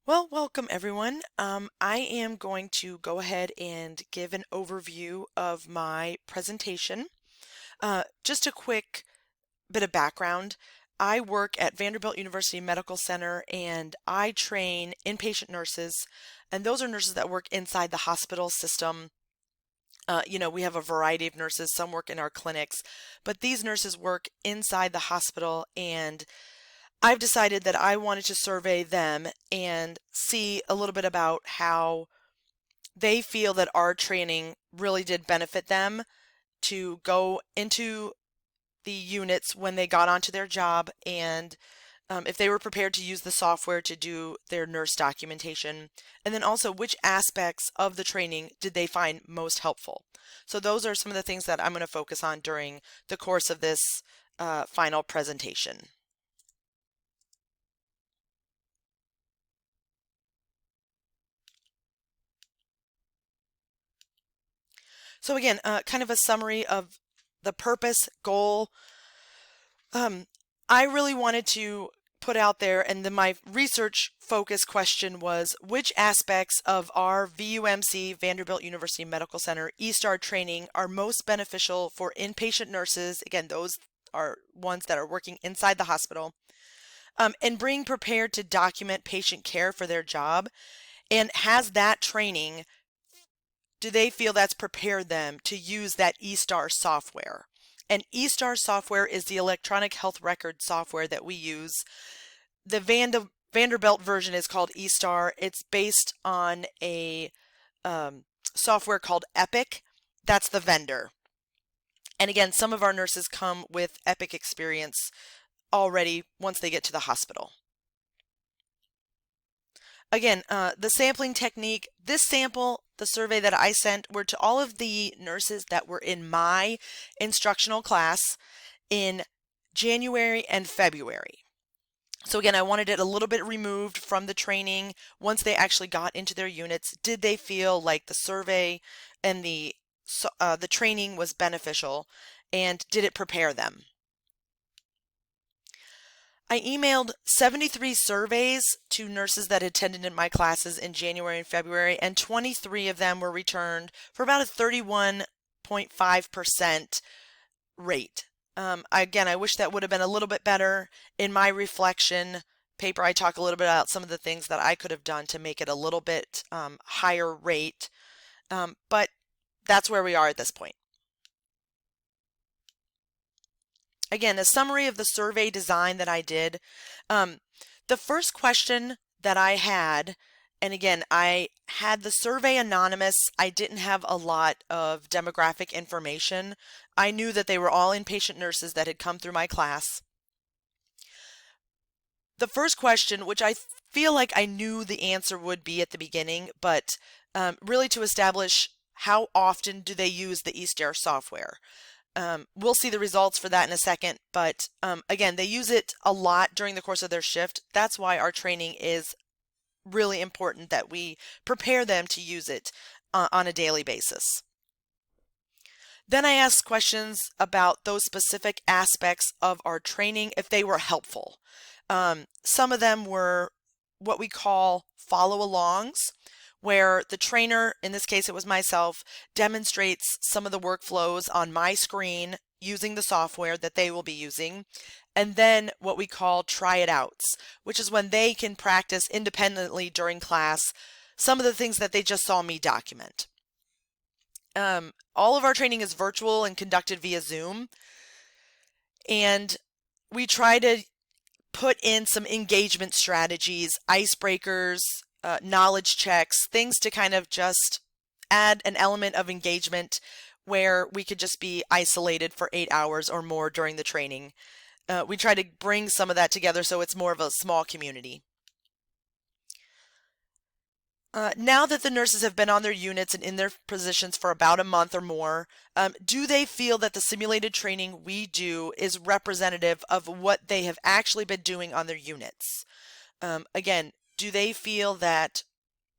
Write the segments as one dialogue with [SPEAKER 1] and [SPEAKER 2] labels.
[SPEAKER 1] Well, welcome everyone. I am going to go ahead and give an overview of my presentation. Just a quick bit of background. I work at Vanderbilt University Medical Center and I train inpatient nurses, and those are nurses that work inside the hospital system. We have a variety of nurses. Some work in our clinics, but these nurses work inside the hospital, and I've decided that I wanted to survey them and see a little bit about how they feel that our training really did benefit them to go into the units when they got onto their job, and if they were prepared to use the software to do their nurse documentation, and then also which aspects of the training did they find most helpful. So those are some of the things that I'm going to focus on during the course of this final presentation. So again, kind of a summary of the purpose, goal. I really wanted to put out there, and then my research focus question was, which aspects of our VUMC, Vanderbilt University Medical Center, eSTAR training are most beneficial for inpatient nurses? Again, those are ones that are working inside the hospital, and being prepared to document patient care for their job. And has that training, do they feel that's prepared them to use that eSTAR software? And eSTAR software is the electronic health record software that we use. The Vanderbilt version is called eSTAR. It's based on a software called Epic. That's the vendor. And again, some of our nurses come with Epic experience already once they get to the hospital. Again, the sampling technique, this sample, the survey that I sent, were to all of the nurses that were in my instructional class in January and February. So again, I wanted it a little bit removed from the training. Once they actually got into their units, did they feel like the survey and the training was beneficial, and did it prepare them? I emailed 73 surveys to nurses that attended in my classes in January and February, and 23 of them were returned for about a 31.5% rate. Again, I wish that would have been a little bit better. In my reflection paper, I talk a little bit about some of the things that I could have done to make it a little bit higher rate, but that's where we are at this point. Again, a summary of the survey design that I did. The first question that I had, and again, I had the survey anonymous. I didn't have a lot of demographic information. I knew that they were all inpatient nurses that had come through my class. The first question, which I feel like I knew the answer would be at the beginning, but really to establish how often do they use the eSTAR software. We'll see the results for that in a second, but again, they use it a lot during the course of their shift. That's why our training is really important, that we prepare them to use it on a daily basis. Then I asked questions about those specific aspects of our training, if they were helpful. Some of them were what we call follow-alongs, where the trainer, in this case it was myself, demonstrates some of the workflows on my screen using the software that they will be using, and then what we call try it outs, which is when they can practice independently during class some of the things that they just saw me document. All of our training is virtual and conducted via Zoom, and we try to put in some engagement strategies, icebreakers, knowledge checks, things to kind of just add an element of engagement where we could just be isolated for 8 hours or more during the training. We try to bring some of that together so it's more of a small community. Now that the nurses have been on their units and in their positions for about a month or more, do they feel that the simulated training we do is representative of what they have actually been doing on their units? Again, do they feel that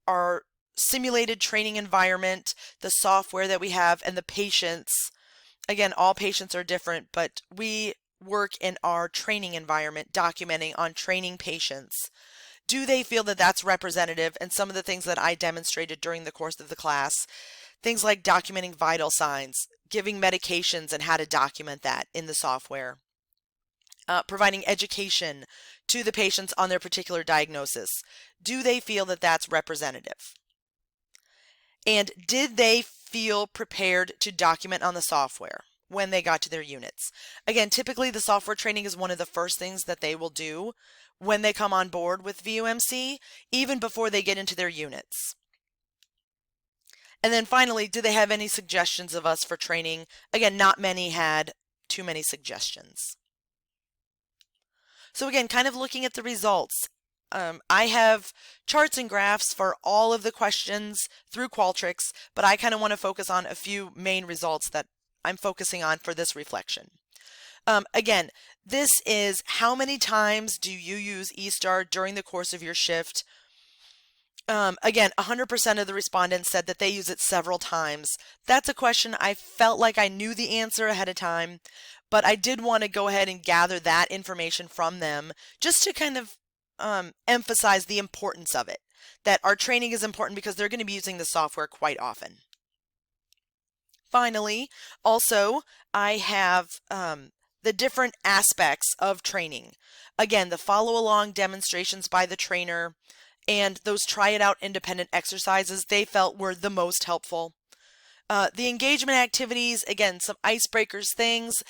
[SPEAKER 1] our simulated training environment, the software that we have, and the patients, again, all patients are different, but we work in our training environment documenting on training patients. do they feel that that's representative? And some of the things that I demonstrated during the course of the class, things like documenting vital signs, giving medications and how to document that in the software, providing education to the patients on their particular diagnosis. Do they feel that that's representative? And did they feel prepared to document on the software when they got to their units? Again, typically the software training is one of the first things that they will do when they come on board with VUMC, even before they get into their units. And then finally, do they have any suggestions of us for training? Again, not many had too many suggestions. So again, kind of looking at the results, I have charts and graphs for all of the questions through Qualtrics, but I kind of want to focus on a few main results that I'm focusing on for this reflection. Again, this is how many times do you use eStar during the course of your shift? Again, 100% of the respondents said that they use it several times. That's a question I felt like I knew the answer ahead of time, but I did want to go ahead and gather that information from them just to kind of emphasize the importance of it, that our training is important because they're going to be using the software quite often. Finally, also, I have the different aspects of training. Again, the follow-along demonstrations by the trainer and those try it out independent exercises they felt were the most helpful. The engagement activities, again, some icebreakers things.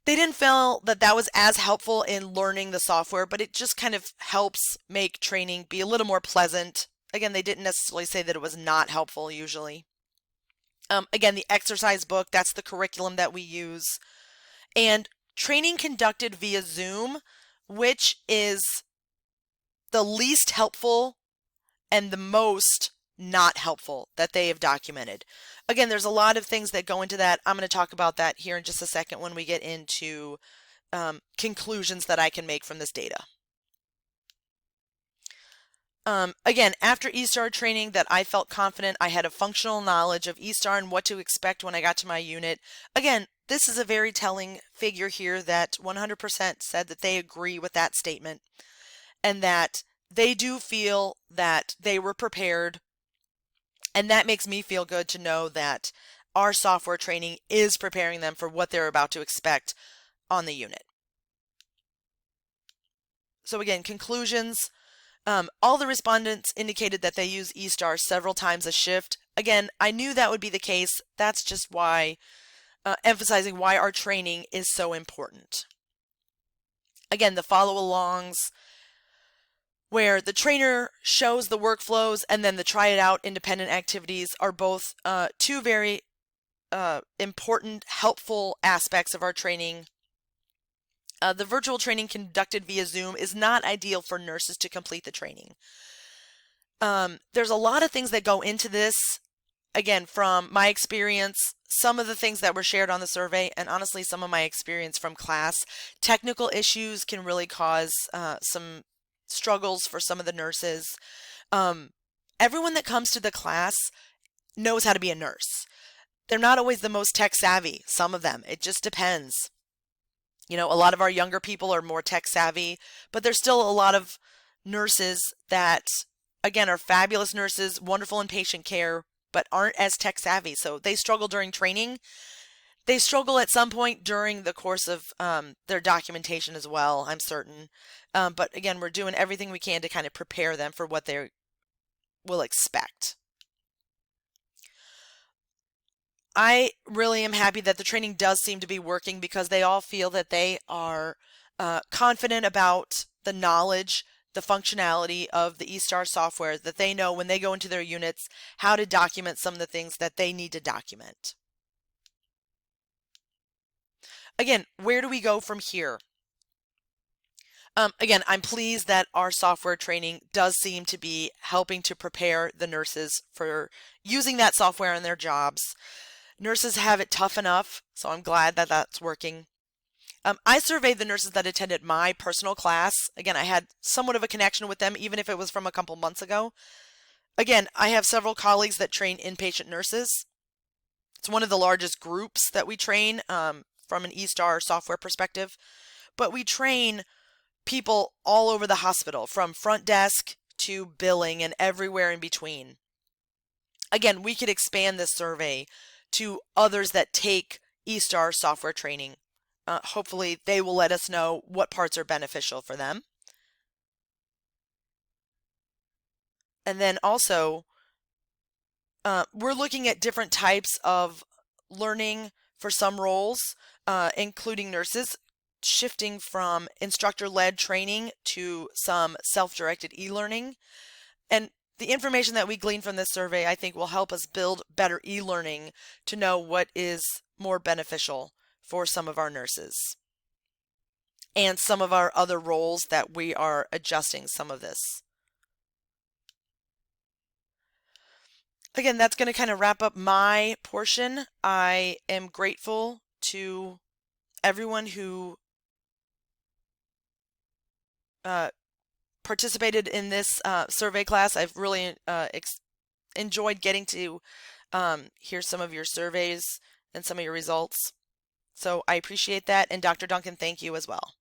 [SPEAKER 1] They didn't feel that that was as helpful in learning the software, but it just kind of helps make training be a little more pleasant. Again, they didn't necessarily say that it was not helpful usually. Again, the exercise book, that's the curriculum that we use. And training conducted via Zoom, which is the least helpful and the most not helpful that they have documented. Again, there's a lot of things that go into that. I'm going to talk about that here in just a second when we get into conclusions that I can make from this data. Again, after eStar training that I felt confident I had a functional knowledge of eStar and what to expect when I got to my unit. Again, this is a very telling figure here that 100% said that they agree with that statement and that they do feel that they were prepared. And that makes me feel good to know that our software training is preparing them for what they're about to expect on the unit. So again, conclusions. All the respondents indicated that they use eStar several times a shift. Again, I knew that would be the case. That's just why, emphasizing why our training is so important. Again, the follow-alongs, where the trainer shows the workflows and then the try it out independent activities are both two very important, helpful aspects of our training. The virtual training conducted via Zoom is not ideal for nurses to complete the training. There's a lot of things that go into this. Again, from my experience, some of the things that were shared on the survey, and honestly, some of my experience from class, technical issues can really cause some struggles for some of the nurses. Everyone that comes to the class knows how to be a nurse. They're not always the most tech savvy, some of them. It just depends. You know, a lot of our younger people are more tech savvy, but there's still a lot of nurses that, again, are fabulous nurses, wonderful in patient care, but aren't as tech savvy. So they struggle during training. They struggle at some point during the course of their documentation as well, I'm certain. But again, we're doing everything we can to kind of prepare them for what they will expect. I really am happy that the training does seem to be working because they all feel that they are confident about the knowledge, the functionality of the eStar software, that they know when they go into their units how to document some of the things that they need to document. Again, where do we go from here? Again, I'm pleased that our software training does seem to be helping to prepare the nurses for using that software in their jobs. Nurses have it tough enough, so I'm glad that that's working. I surveyed the nurses that attended my personal class. Again, I had somewhat of a connection with them, even if it was from a couple months ago. Again, I have several colleagues that train inpatient nurses. It's one of the largest groups that we train from an eStar software perspective, but we train people all over the hospital, from front desk to billing and everywhere in between. Again, we could expand this survey to others that take eStar software training. Hopefully they will let us know what parts are beneficial for them. And then also, we're looking at different types of learning for some roles, including nurses, shifting from instructor-led training to some self-directed e-learning. And the information that we glean from this survey, I think, will help us build better e-learning to know what is more beneficial for some of our nurses and some of our other roles that we are adjusting some of this. Again, that's going to kind of wrap up my portion. I am grateful to everyone who participated in this survey class. I've really enjoyed getting to hear some of your surveys and some of your results. So I appreciate that. And Dr. Duncan, thank you as well.